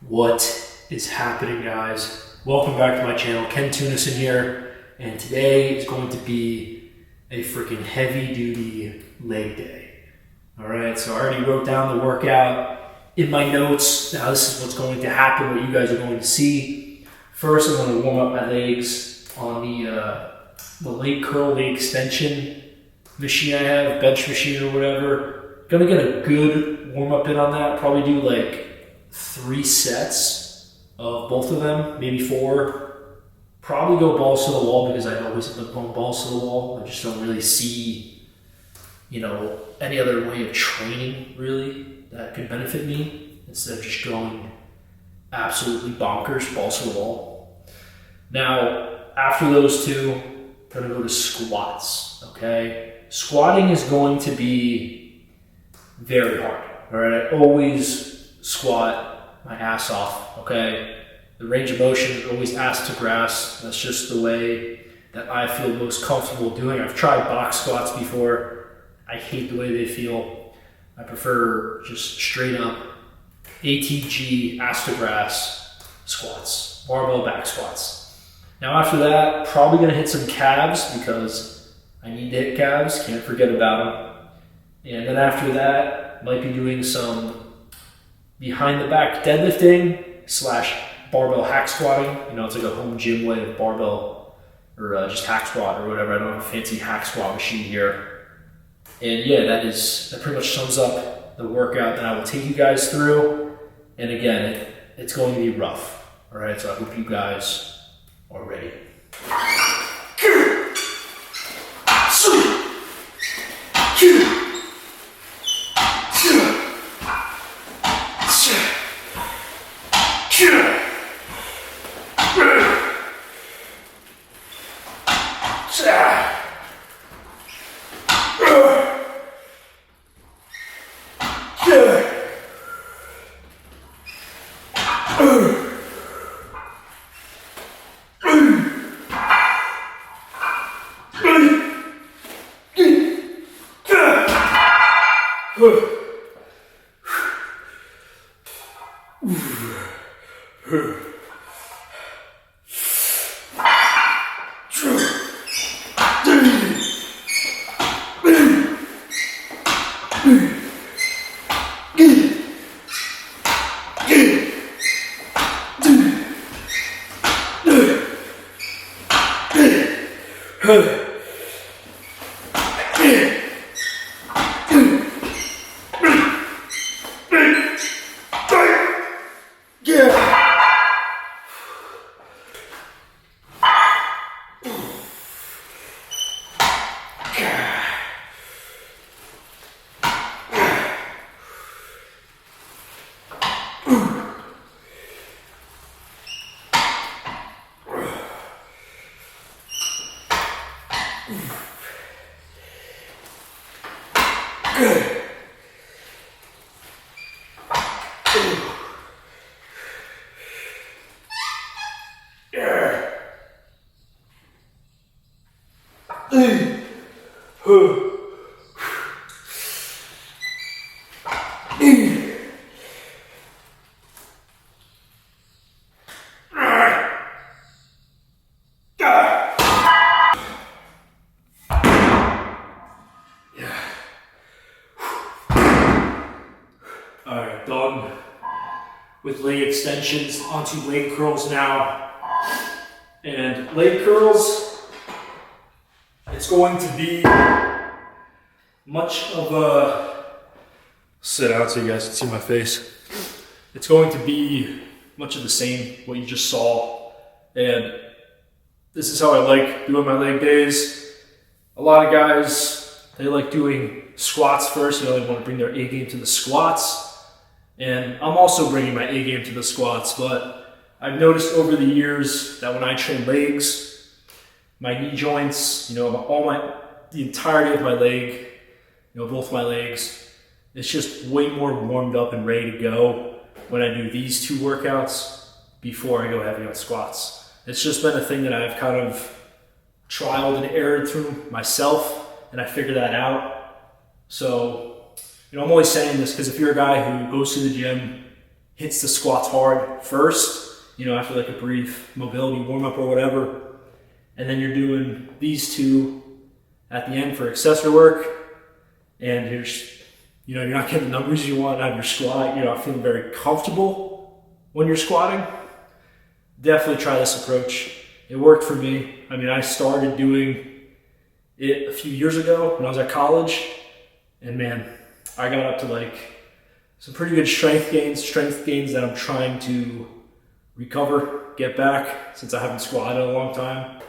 What is happening, guys? Welcome back to my channel. Ken Tunison here, and today is going to be a freaking heavy-duty leg day. Alright, so I already wrote down the workout in my notes. Now this is what's going to happen, what you guys are going to see. First, I'm going to warm up my legs on the leg curl, leg extension machine I have, bench machine or whatever. Gonna get a good warm-up in on that. Probably do like 3 sets of both of them, maybe 4. Probably go balls to the wall because I always end up going balls to the wall. I just don't really see, any other way of training really that could benefit me instead of just going absolutely bonkers, balls to the wall. Now, after those two, I'm gonna go to squats, okay? Squatting is going to be very hard, all right? I always squat my ass off, okay? The range of motion is always ass to grass. That's just the way that I feel most comfortable doing. I've tried box squats before. I hate the way they feel. I prefer just straight up ATG, ass to grass squats, barbell back squats. Now after that, probably gonna hit some calves because I need to hit calves, can't forget about them. And then after that, might be doing some behind the back deadlifting / barbell hack squatting. It's like a home gym way of barbell or just hack squat or whatever. I don't have a fancy hack squat machine here. And yeah, that pretty much sums up the workout that I will take you guys through. And again, it's going to be rough. All right, so I hope you guys are ready. Alright, done with leg extensions. Onto leg curls now. And leg curls, it's going to be much of a sit down so you guys can see my face. It's going to be much of the same what you just saw, and this is how I like doing my leg days. A lot of guys, they like doing squats first. They want to bring their A game to the squats, and I'm also bringing my A game to the squats, but I've noticed over the years that when I train legs, my knee joints, the entirety of my leg, both my legs, it's just way more warmed up and ready to go when I do these 2 workouts before I go heavy on squats. It's just been a thing that I've kind of trialed and errored through myself, and I figured that out. So, I'm only saying this because if you're a guy who goes to the gym, hits the squats hard first, after like a brief mobility warm up or whatever. And then you're doing these two at the end for accessory work. And you're not getting the numbers you want out of your squat. You're not feeling very comfortable when you're squatting. Definitely try this approach. It worked for me. I started doing it a few years ago when I was at college. And man, I got up to like some pretty good strength gains that I'm trying to recover, get back, since I haven't squatted in a long time.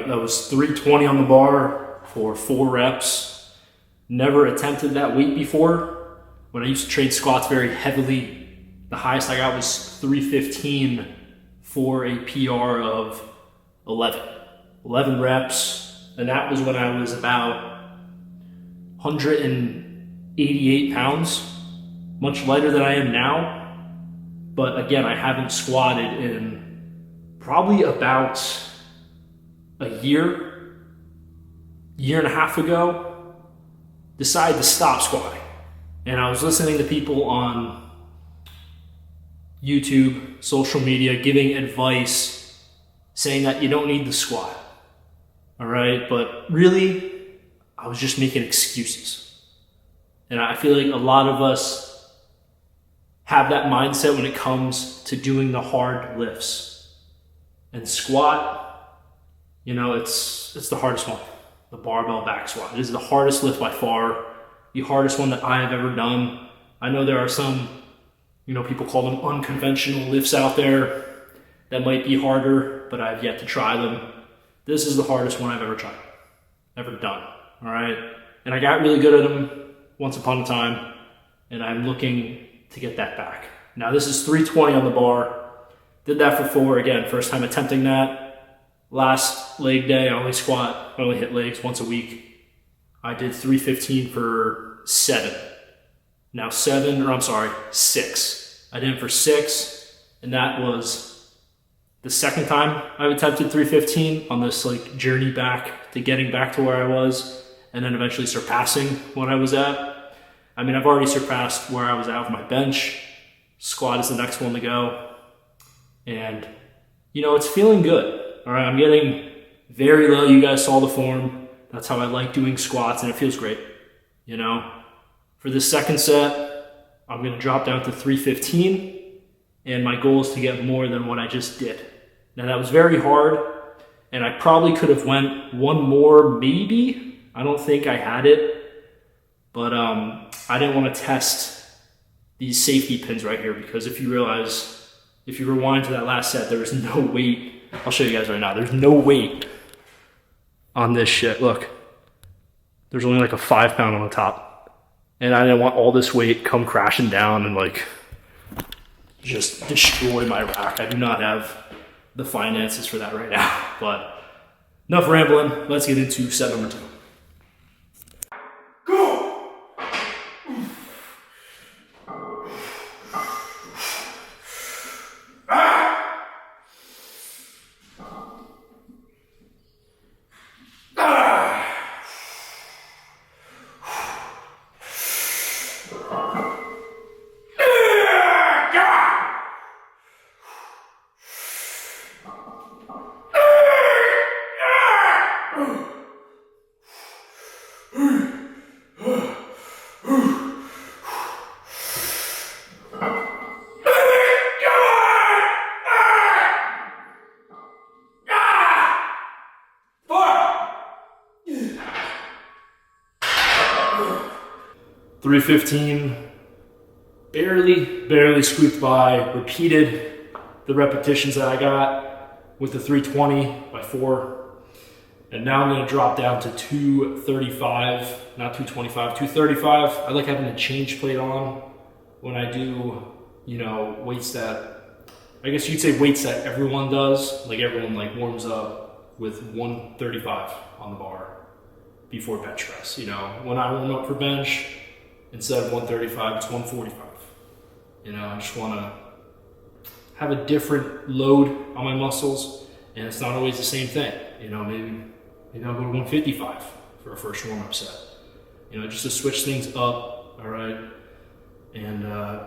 That was 320 on the bar for 4 reps. Never attempted that weight before. When I used to train squats very heavily, the highest I got was 315 for a PR of 11 reps. And that was when I was about 188 pounds, much lighter than I am now. But again, I haven't squatted in probably about a year and a half ago. Decided to stop squatting. And I was listening to people on YouTube, social media, giving advice, saying that you don't need to squat. All right, but really, I was just making excuses. And I feel like a lot of us have that mindset when it comes to doing the hard lifts. And squat, it's the hardest one. The barbell back squat. It is the hardest lift by far. The hardest one that I have ever done. I know there are some, people call them unconventional lifts out there that might be harder, but I've yet to try them. This is the hardest one I've ever tried, ever done, all right? And I got really good at them once upon a time, and I'm looking to get that back. Now this is 320 on the bar. Did that for 4, again, first time attempting that. Last leg day, I only hit legs once a week. I did 315 for 7. Now 6. I did it for 6, and that was the second time I've attempted 315 on this journey back to getting back to where I was, and then eventually surpassing what I was at. I've already surpassed where I was at with my bench. Squat is the next one to go. And, it's feeling good. All right, I'm getting very low. You guys saw the form. That's how I like doing squats, and it feels great. For the second set, I'm going to drop down to 315, and my goal is to get more than what I just did. Now that was very hard, and I probably could have went one more, maybe. I don't think I had it, but I didn't want to test these safety pins right here, because if you realize, if you rewind to that last set, there was no weight. I'll show you guys right now. There's no weight on this shit. Look, there's only like a 5 pound on the top. And I didn't want all this weight come crashing down and like just destroy my rack. I do not have the finances for that right now. But enough rambling. Let's get into set number 2. Go! 315, barely squeaked by, repeated the repetitions that I got with the 320 by 4. And now I'm gonna drop down to 235, not 225, 235. I like having a change plate on when I do, you know, weights that, I guess you'd say weights that everyone does. Like everyone like warms up with 135 on the bar before bench press. You know, when I warm up for bench, instead of 135, it's 145. You know, I just wanna have a different load on my muscles, and it's not always the same thing. You know, maybe I'll go to 155 for a first warm-up set. You know, just to switch things up, all right? And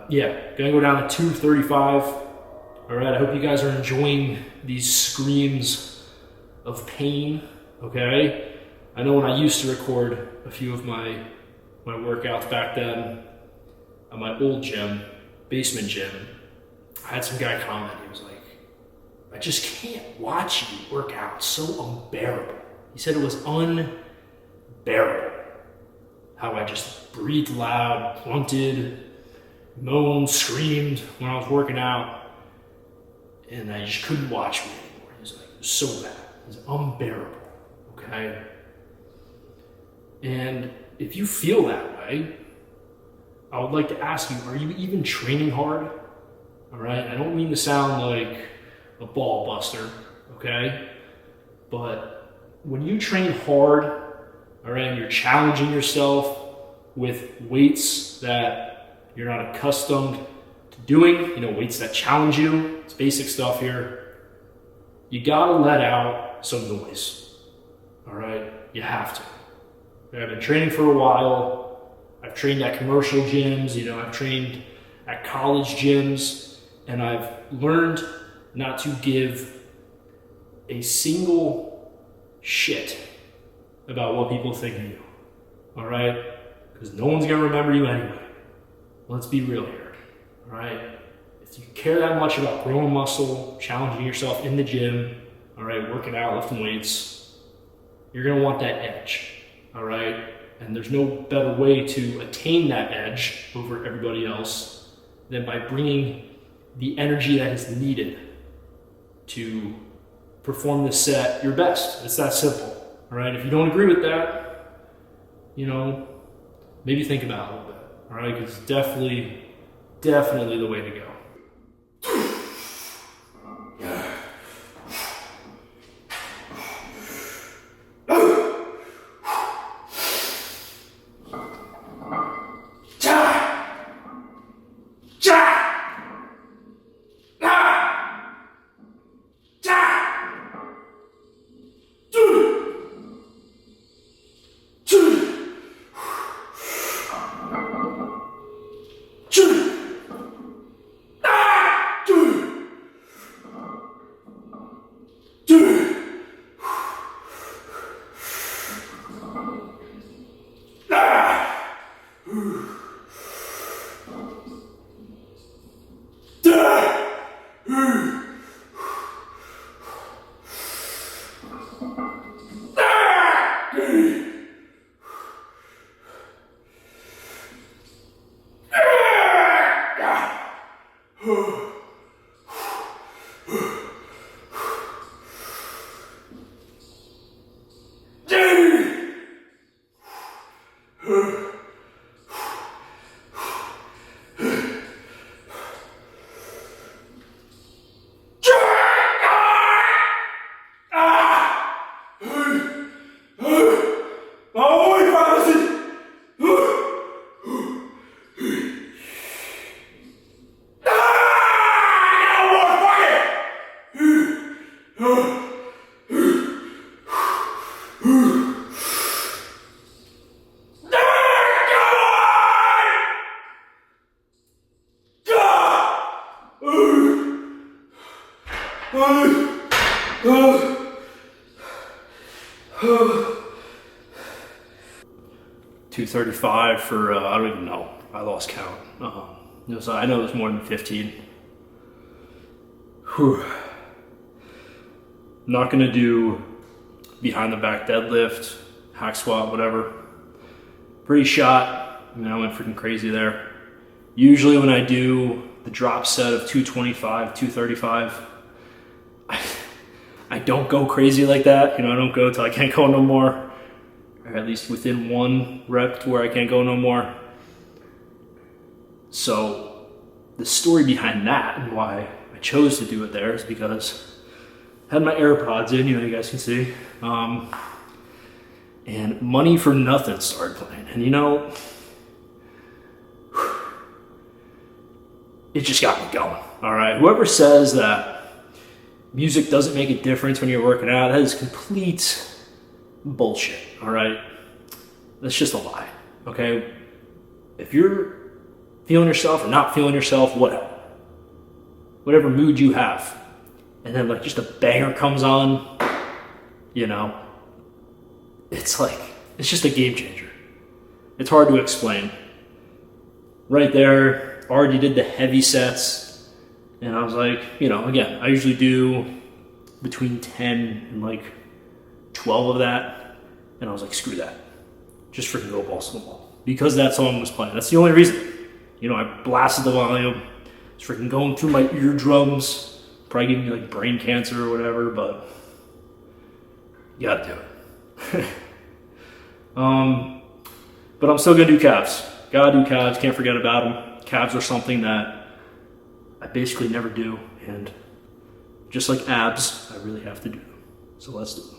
yeah, gonna go down to 235. All right, I hope you guys are enjoying these screams of pain, okay? I know when I used to record a few of my workouts back then at my old gym, basement gym, I had some guy comment. He was like, I just can't watch you work out. It's so unbearable. He said it was unbearable how I just breathed loud, grunted, moaned, screamed when I was working out, and I just couldn't watch me anymore. He was like, it was so bad. It was unbearable, okay? And if you feel that way, I would like to ask you, are you even training hard? All right, I don't mean to sound like a ball buster, okay? But when you train hard, all right, and you're challenging yourself with weights that you're not accustomed to doing, you know, weights that challenge you, it's basic stuff here, you gotta let out some noise, all right? You have to. I've been training for a while. I've trained at commercial gyms, you know, I've trained at college gyms, and I've learned not to give a single shit about what people think of you, all right? Because no one's gonna remember you anyway. Let's be real here, all right? If you care that much about growing muscle, challenging yourself in the gym, all right, working out, lifting weights, you're gonna want that edge. All right, and there's no better way to attain that edge over everybody else than by bringing the energy that is needed to perform the set your best. It's that simple, all right? If you don't agree with that, you know, maybe think about it a little bit, all right? Because it's definitely the way to go. $235 for, I don't even know. I lost count. I know it was more than 15. Whew. Not gonna do behind the back deadlift, hack squat, whatever. Pretty shot. I went freaking crazy there. Usually when I do the drop set of 225, 235, I don't go crazy like that. I don't go till I can't go no more. Or at least within one rep to where I can't go no more. So the story behind that and why I chose to do it there is because I had my AirPods in, you guys can see. And Money for Nothing started playing. And it just got me going. All right. Whoever says that music doesn't make a difference when you're working out, that is complete bullshit. All right. That's just a lie. Okay. If you're feeling yourself or not feeling yourself, whatever mood you have, and then just a banger comes on, it's just a game changer. It's hard to explain. Right there, already did the heavy sets, and I was like, again, I usually do between 10 and 12 of that, and I was like, screw that. Just freaking go balls to the wall. Because that song was playing. That's the only reason. I blasted the volume. It's freaking going through my eardrums. Probably giving me brain cancer or whatever, but you gotta do it. But I'm still gonna do calves. Gotta do calves, can't forget about them. Calves are something that I basically never do, and just like abs, I really have to do them. So let's do them.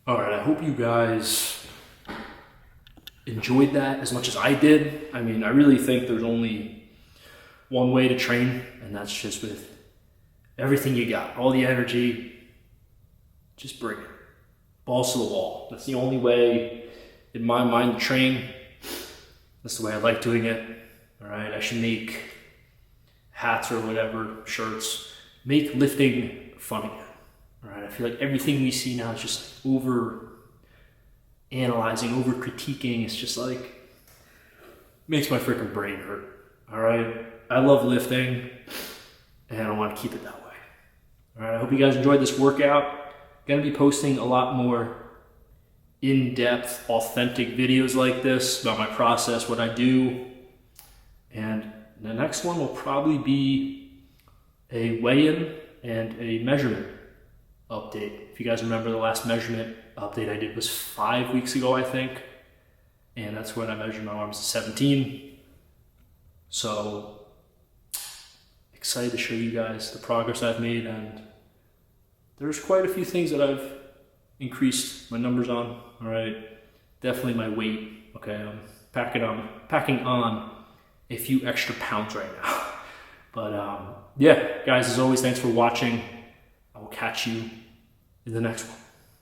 Alright, I hope you guys enjoyed that as much as I did. I mean, I really think there's only one way to train, and that's just with everything you got. All the energy, just bring it. Balls to the wall. That's the only way, in my mind, to train. That's the way I like doing it. Alright, I should make hats or whatever, shirts. Make lifting fun again. Alright, I feel like everything we see now is just over analyzing, over critiquing. It's just like, makes my freaking brain hurt. All right. I love lifting and I want to keep it that way. All right. I hope you guys enjoyed this workout. Going to be posting a lot more in-depth, authentic videos like this about my process, what I do. And the next one will probably be a weigh-in and a measurement update. If you guys remember, the last measurement update I did was 5 weeks ago, I think. And that's when I measured my arms to 17. So excited to show you guys the progress I've made, and there's quite a few things that I've increased my numbers on. All right, definitely my weight. Okay, I'm packing on a few extra pounds right now. But yeah, guys, as always, thanks for watching. I will catch you in the next one.